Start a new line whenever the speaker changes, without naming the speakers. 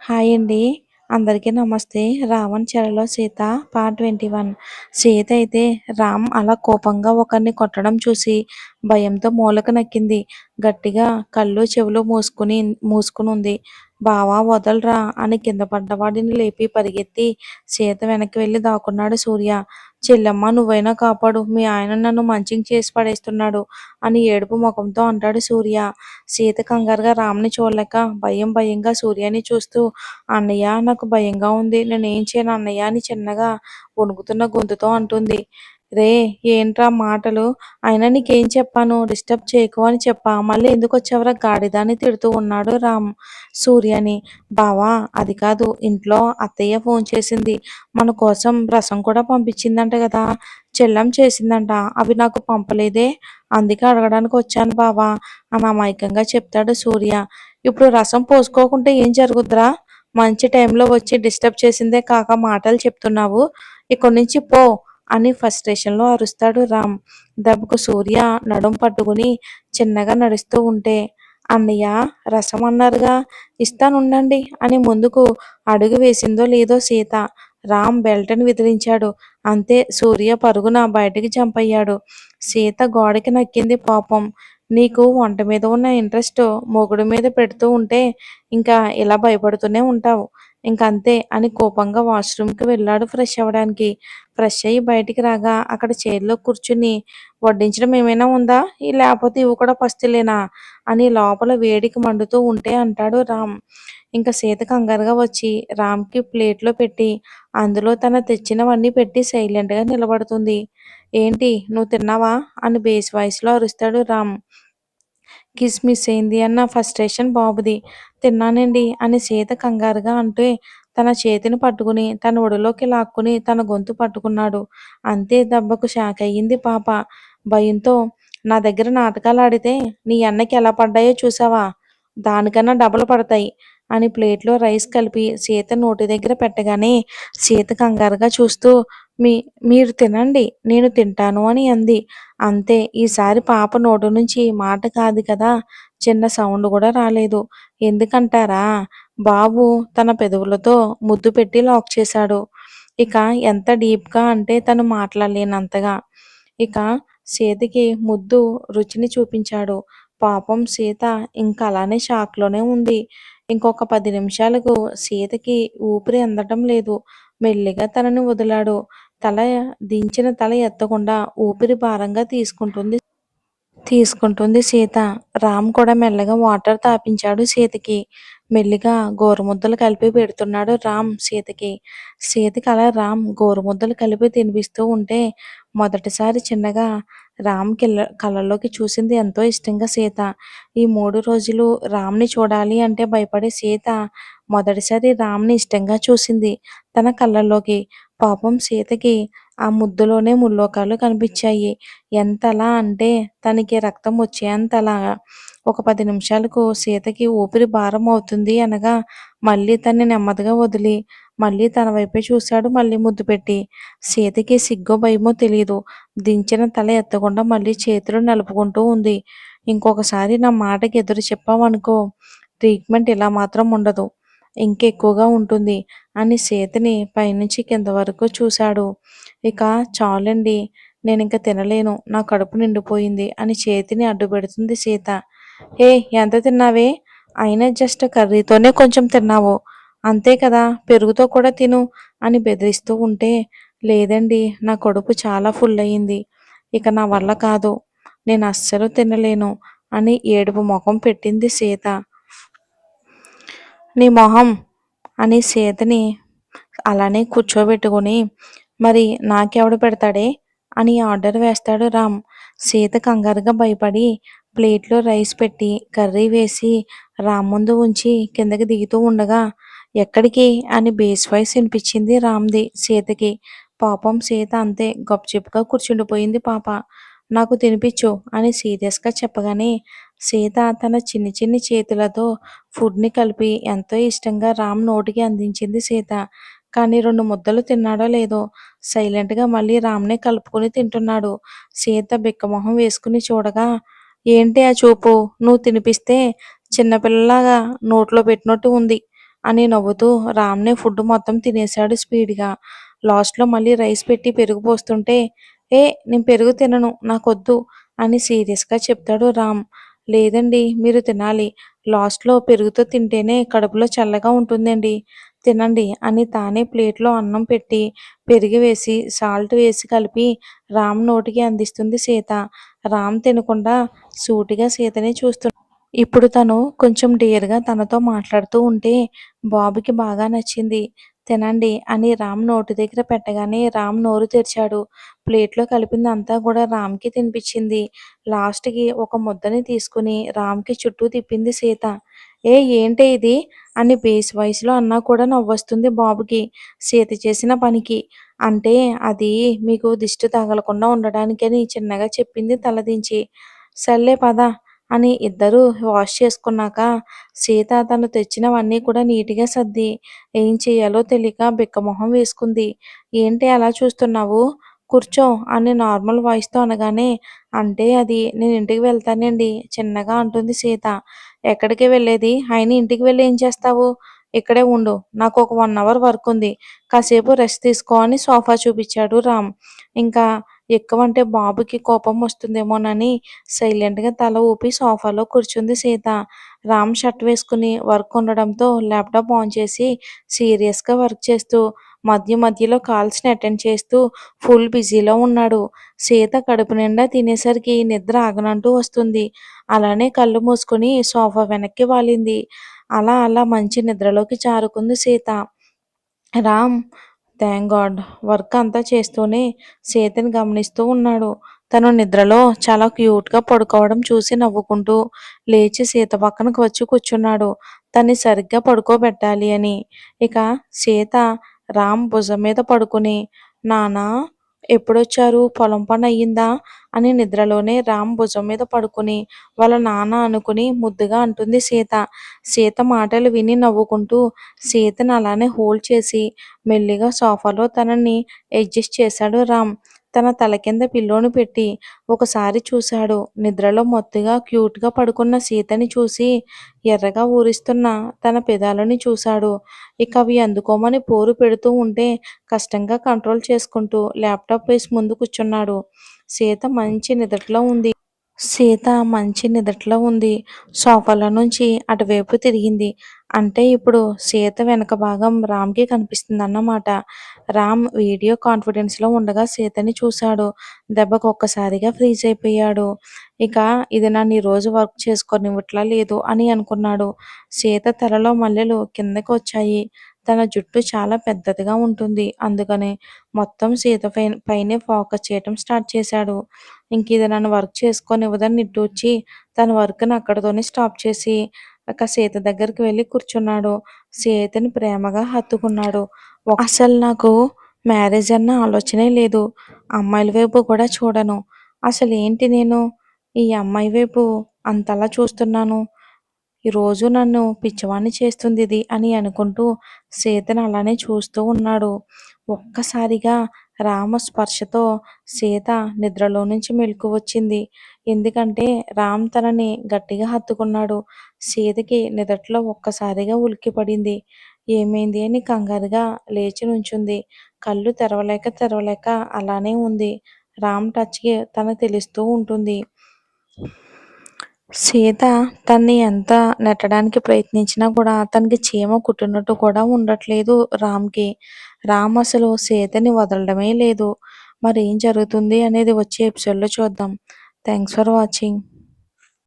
Hi అండి. అందరికీ నమస్తే. 'రావణ్ చెరలో సీత' పార్ట్ 21. సీత అయితే రామ్ అలా కోపంగా ఒకరిని కొట్టడం చూసి భయంతో మూలకు నక్కింది. గట్టిగా కళ్ళు చెవులు మూసుకునుంది. బావా వదలరా అని కింద పడ్డవాడిని లేపి పరిగెత్తి సీత వెనక్కి వెళ్ళి దాక్కున్నాడు సూర్య. చెల్లెమ్మ నువ్వైనా కాపాడు, మీ ఆయన నన్ను మంచింగ్ చేసి పడేస్తున్నాడు అని ఏడుపు ముఖంతో అంటాడు సూర్య. సీత కంగారుగా రామ్ని చూడలేక భయంగా సూర్యని చూస్తూ అన్నయ్య నాకు భయంగా ఉంది, నేనేం చేయను అన్నయ్య అని చిన్నగా వణుకుతున్న గొంతుతో అంటుంది. రే ఏంట్రా మాటలు, అయినా నీకేం చెప్పాను, డిస్టర్బ్ చేయకు అని చెప్పా, మళ్ళీ ఎందుకు వచ్చావురా గాడిద అని తిడుతూ ఉన్నాడు రామ్ సూర్యని. బావా అది కాదు, ఇంట్లో అత్తయ్య ఫోన్ చేసింది, మన కోసం రసం కూడా పంపించిందంట కదా, చెల్లం చేసిందంట, అవి నాకు పంపలేదే, అందుకే అడగడానికి వచ్చాను బావా అని అమాయకంగా చెప్తాడు సూర్య. ఇప్పుడు రసం పోసుకోకుంటే ఏం జరుగుద్దిరా, మంచి టైంలో వచ్చి డిస్టర్బ్ చేసిందే కాక మాటలు చెప్తున్నావు, ఇక్కడి నుంచి పో అని ఫ్రస్ట్రేషన్లో అరుస్తాడు రామ్. దెబ్బకు సూర్య నడుం పట్టుకుని చిన్నగా నడుస్తూ ఉంటే, అన్నయ్య రసం అన్నారుగా, ఇస్తానుండండి అని ముందుకు అడుగు వేసిందో లేదో సీత. రామ్ బెల్ట్ని విదిలించాడు. అంతే, సూర్య పరుగున బయటికి జంప్ అయ్యాడు. సీత గోడకి నక్కింది పాపం. నీకు వంట మీద ఉన్న ఇంట్రెస్ట్ మొగుడు మీద పెడుతూ ఉంటే ఇంకా ఇలా భయపడుతూనే ఉంటావు, ఇంకంతే అని కోపంగా వాష్రూమ్కి వెళ్ళాడు ఫ్రెష్ అవ్వడానికి. ఫ్రెష్ అయ్యి బయటికి రాగా అక్కడ చైర్లో కూర్చుని వడ్డించడం ఏమైనా ఉందా, లేకపోతే ఇవి కూడా పస్తులేనా అని లోపల వేడికి మండుతూ ఉంటే అంటాడు రామ్. ఇంకా సీత కంగారుగా వచ్చి రామ్కి ప్లేట్లో పెట్టి అందులో తన తెచ్చినవన్నీ పెట్టి సైలెంట్గా నిలబడుతుంది. ఏంటి నువ్వు తిన్నావా అని బేస్ వాయిస్లో అరుస్తాడు రామ్. కిస్ మిస్ అయింది అన్న ఫ్రస్ట్రేషన్ బాబుది. తిన్నానండి అని సీత కంగారుగా అంటే తన చేతిని పట్టుకుని తన ఒడిలోకి లాక్కుని తన గొంతు పట్టుకున్నాడు. అంతే, దెబ్బకు షాక్ అయ్యింది పాప. భయంతో, నా దగ్గర నాటకాలు ఆడితే నీ అన్నకి ఎలా పడ్డాయో చూసావా, దానికన్నా డబల్ పడతాయి అని ప్లేట్లో రైస్ కలిపి సీత నోటి దగ్గర పెట్టగానే సీత కంగారుగా చూస్తూ మీరు తినండి, నేను తింటాను అని అంది. అంతే, ఈసారి పాప నోటి నుంచి మాట కాదు కదా, చిన్న సౌండ్ కూడా రాలేదు. ఎందుకంటారా, బాబు తన పెదవులతో ముద్దు పెట్టి లాక్ చేశాడు. ఇక ఎంత డీప్గా అంటే తను మాట్లాడలేనంతగా. ఇక సీతకి ముద్దు రుచిని చూపించాడు. పాపం సీత ఇంకా అలానే షాక్లోనే ఉంది. ఇంకొక 10 నిమిషాలకు సీతకి ఊపిరి అందటం లేదు. మెల్లిగా తనని వదిలాడు. తల దించిన తల ఎత్తకుండా ఊపిరి భారంగా తీసుకుంటుంది సీత. రామ్ కూడా మెల్లగా వాటర్ తాపించాడు సీతకి. మెల్లిగా గోరుముద్దలు కలిపి పెడుతున్నాడు రామ్ సీతకి. సీతకి అలా రామ్ గోరుముద్దలు కలిపి తినిపిస్తూ ఉంటే మొదటిసారి చిన్నగా రామ్ కళ్ళల్లోకి చూసింది ఎంతో ఇష్టంగా సీత. ఈ 3 రోజులు రామ్ని చూడాలి అంటే భయపడే సీత మొదటిసారి రామ్ని ఇష్టంగా చూసింది తన కళ్ళల్లోకి. పాపం సీతకి ఆ ముద్దులోనే ముల్లోకాలు కనిపించాయి. ఎంతలా అంటే తనకి రక్తం వచ్చేంతలాగా. ఒక 10 నిమిషాలకు సీతకి ఊపిరి భారం అవుతుంది అనగా మళ్ళీ తన్ని నెమ్మదిగా వదిలి మళ్ళీ తన వైపే చూశాడు, మళ్ళీ ముద్దు పెట్టి. సీతకి సిగ్గో భయమో తెలియదు. దించిన తల ఎత్తకుండా మళ్ళీ చేతులు నలుపుకుంటూ ఉంది. ఇంకొకసారి నా మాటకి ఎదురు చెప్పావనుకో, ట్రీట్మెంట్ ఇలా మాత్రం ఉండదు, ఇంకెక్కువగా ఉంటుంది అని సీతని పైనుంచి కింద వరకు చూశాడు. ఇక చాలండి, నేనింక తినలేను, నా కడుపు నిండిపోయింది అని చేతిని అడ్డు పెడుతుంది సీత. ఏ ఎంత తిన్నావే, అయినా జస్ట్ కర్రీతోనే కొంచెం తిన్నావు, అంతే కదా, పెరుగుతో కూడా తిను అని బెదిరిస్తూ ఉంటే, లేదండి నా కడుపు చాలా ఫుల్ అయ్యింది, ఇక నా వల్ల కాదు, నేను అస్సలు తినలేను అని ఏడుపు ముఖం పెట్టింది సీత. నీ మొహం అని సీతని అలానే కూర్చోబెట్టుకుని, మరి నాకెవడు పెడతాడే అని ఆర్డర్ వేస్తాడు రామ్. సీత కంగారుగా భయపడి ప్లేట్లో రైస్ పెట్టి కర్రీ వేసి రామ్ ముందు ఉంచి కిందకి దిగుతూ ఉండగా, ఎక్కడికి అని బేస్ వాయిస్ వినిపించింది రామ్ది సీతకి. పాపం సీత అంతే గప్చిప్గా కూర్చుండిపోయింది పాప. నాకు తినిపించు అని సీరియస్గా చెప్పగానే సీత తన చిన్ని చేతులతో ఫుడ్ని కలిపి ఎంతో ఇష్టంగా రామ్ నోటికి అందించింది సీత. కానీ 2 ముద్దలు తిన్నాడో లేదో సైలెంట్గా మళ్ళీ రామ్నే కలుపుకుని తింటున్నాడు. సీత బిక్కమొహం వేసుకుని చూడగా, ఏంటి ఆ చూపు, నువ్వు తినిపిస్తే చిన్నపిల్లలాగా నోట్లో పెట్టినట్టు ఉంది అని నవ్వుతూ రామ్‌నే ఫుడ్ మొత్తం తినేశాడు స్పీడ్‌గా. లాస్ట్‌లో మళ్ళీ రైస్ పెట్టి పెరుగు పోస్తుంటే, "ఏ నేను పెరుగు తినను. నాకొద్దు" అని సీరియస్‌గా చెప్తాడు రామ్. "లేదండి మీరు తినాలి. లాస్ట్‌లో పెరుగుతో తింటేనే కడుపులో చల్లగా ఉంటుందండి. తినండి" అని తానే ప్లేట్‌లో అన్నం పెట్టి, పెరుగు వేసి, సాల్ట్ వేసి కలిపి రామ్ నోటికి అందిస్తుంది సీత. రామ్ తినకుండా సూటిగా సీతనే చూస్తున్నాడు. ఇప్పుడు తను కొంచెం డేర్‌గా తనతో మాట్లాడుతూ ఉంటే బాబుకి బాగా నచ్చింది. తినండి అని రామ్ నోటి దగ్గర పెట్టగానే రామ్ నోరు తెరిచాడు. ప్లేట్‌లో కలిపిందంతా కూడా రామ్‌కి తినిపించింది. లాస్ట్‌కి ఒక ముద్దని తీసుకుని రామ్‌కి చుట్టూ తిప్పింది సీత. ఏంటే ఇది? అని బేస్ వాయిస్‌లో అన్నా కూడా నవ్వొస్తుంది బాబుకి. సీత చేసిన పనికి. అంటే అది మీకు దిష్టి తగలకుండా ఉండడానికని చిన్నగా చెప్పింది తలదించి. సర్లే పద అని ఇద్దరూ వాష్ చేసుకున్నాక సీత తను తెచ్చినవన్నీ కూడా నీట్‌గా సర్ది ఏం చేయాలో తెలియక బిక్కమొహం వేసుకుంది. "ఏంటే అలా చూస్తున్నావు? కూర్చో" అని నార్మల్ వాయిస్‌తో అనగానే, "అంటే అది నేను ఇంటికి వెళ్తానండి" చిన్నగా అంటుంది సీత. "ఎక్కడికి వెళ్ళేది? అయినా ఇంటికి వెళ్లి ఏం చేస్తావు? ఇక్కడే ఉండు. నాకొక 1 అవర్ వర్కుంది. కాసేపు రెస్ట్ తీసుకో" అని సోఫా చూపిచ్చాడు రామ్. ఇంకా ఎక్కువంటే బాబుకి కోపం వస్తుందేమోనని సైలెంట్‌గా తల ఊపి సోఫాలో కూర్చుంది సీత. రామ్ షర్ట్ వేసుకుని వర్క్ ఉండడంతో ల్యాప్‌టాప్ ఆన్ చేసి సీరియస్‌గా వర్క్ చేస్తూ, మధ్య మధ్యలో కాల్స్‌ని అటెండ్ చేస్తూ ఫుల్ బిజీలో ఉన్నాడు. సీత కడుపు నిండా తినేసరికి నిద్ర ఆగనంటూ వస్తుంది. అలానే కళ్ళు మూసుకొని సోఫా వెనక్కి వాలింది. అలా అలా మంచి నిద్రలోకి జారుకుంది Sita. Ram thank god work అంతా చేస్తూనే సీతని గమనిస్తూ ఉన్నాడు. తను నిద్రలో చాలా క్యూట్‌గా పడుకోవడం చూసి నవ్వుకుంటూ లేచి సీత పక్కనకి వచ్చి కూర్చున్నాడు. తన్ని సరిగ్గా పడుకోబెట్టాలి అని. ఇక సీత రామ్ భుజం మీద పడుకుని, "నాన్నా ఎప్పుడొచ్చారు? పొలం పనయ్యిందా?" అని నిద్రలోనే రామ్ భుజం మీద పడుకుని, వాళ్ళ నాన్న అనుకుని ముద్దుగా అంటుంది సీత. సీత మాటలు విని నవ్వుకుంటూ సీతని అలానే హోల్డ్ చేసి మెల్లిగా సోఫాలో తనని అడ్జస్ట్ చేశాడు రామ్. తన తల కింద పిల్లోని పెట్టి ఒకసారి చూశాడు. నిద్రలో మొత్తుగా క్యూట్‌గా పడుకున్న సీతని చూసి ఎర్రగా ఊరిస్తున్న తన పెదాలని చూశాడు. ఇక అవి అందుకోమని పోరు పెడుతూ ఉంటే కష్టంగా కంట్రోల్ చేసుకుంటూ ల్యాప్‌టాప్ వేసి ముందు కూర్చున్నాడు. సీత మంచి నిదట్లో ఉంది. సీత మంచి నిదట్లో ఉంది. సోఫాలో నుంచి అటువైపు తిరిగింది. అంటే ఇప్పుడు సీత వెనక భాగం రామ్‌కి కనిపిస్తుందన్నమాట. రామ్ వీడియో కాన్ఫిడెన్స్‌లో ఉండగా సీతని చూశాడు. దెబ్బకు ఒక్కసారిగా ఫ్రీజ్ అయిపోయాడు. ఇక ఇది నన్ను ఈరోజు వర్క్ చేసుకోనివ్వట్లా లేదు అని అనుకున్నాడు. సీత తలలో మల్లెలు కిందకి వచ్చాయి. తన జుట్టు చాలా పెద్దదిగా ఉంటుంది. అందుకని మొత్తం సీత పైనే ఫోకస్ చేయటం స్టార్ట్ చేశాడు. ఇంకిది నన్ను వర్క్ చేసుకోనివ్వదని నిట్టూర్చి తన వర్క్‌ని అక్కడితోనే స్టాప్ చేసి ఇక సీత దగ్గరికి వెళ్లి కూర్చున్నాడు. సీతని ప్రేమగా హత్తుకున్నాడు. అసలు నాకు మ్యారేజ్ అన్న ఆలోచనే లేదు. అమ్మాయిల వైపు కూడా చూడను. అసలేంటి నేను ఈ అమ్మాయి వైపు అంతలా చూస్తున్నాను. ఈరోజు నన్ను పిచ్చివాడిని చేస్తుందిది అని అనుకుంటూ సీతను అలానే చూస్తూ ఉన్నాడు. ఒక్కసారిగా రామ స్పర్శతో సీత నిద్రలో నుంచి మెలుకువొచ్చింది. ఎందుకంటే రామ్ తనని గట్టిగా హత్తుకున్నాడు. సీతకి నిదట్లో ఒక్కసారిగా ఉలిక్కిపడింది. ఏమైంది అని కంగారుగా లేచి నుంచుంది. కళ్ళు తెరవలేక తెరవలేక అలానే ఉంది. రామ్ టచ్‌కి తనకు తెలుస్తూ ఉంటుంది. సీత తన్ని ఎంత నెట్టడానికి ప్రయత్నించినా కూడా తనకి చీమ కుట్టినట్టు కూడా ఉండట్లేదు రామ్‌కి. రామ్ అసలు సీతని వదలడమే లేదు. మరేం జరుగుతుంది అనేది వచ్చే ఎపిసోడ్‌లో చూద్దాం. Thanks for watching.